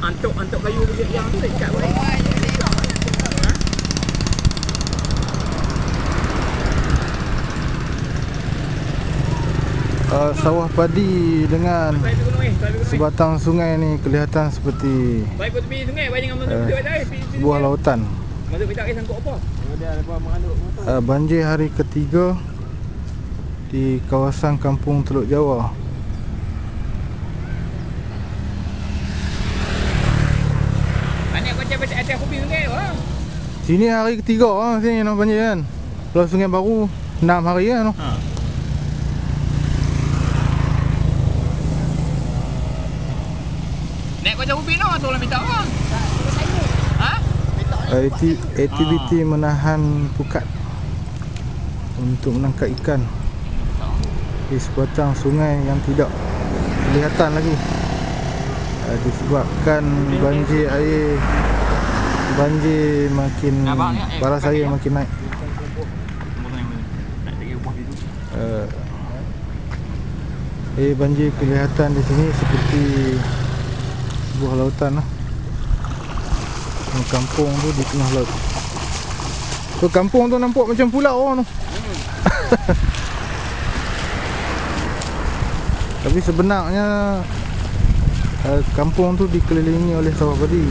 Antuk kayu yang tu ikat baik. Sawah padi dengan sebatang sungai ni kelihatan seperti sebuah lautan. Banjir hari ketiga di kawasan Kampung Teluk Jawa. Sini hari ketiga sini nak banjir kan. Kalau Sungai Baru 6 hari kan. Naik macam ubi no, tu orang minta orang. Aktiviti menahan pukat untuk menangkap ikan di sebatang sungai yang tidak kelihatan lagi, disebabkan banjir makin, baras air makin naik. Banjir kelihatan di sini seperti sebuah lautan lah. Kampung tu di tengah laut. So kampung tu nampak macam pulau tu. Tapi sebenarnya kampung tu dikelilingi oleh sawah padi.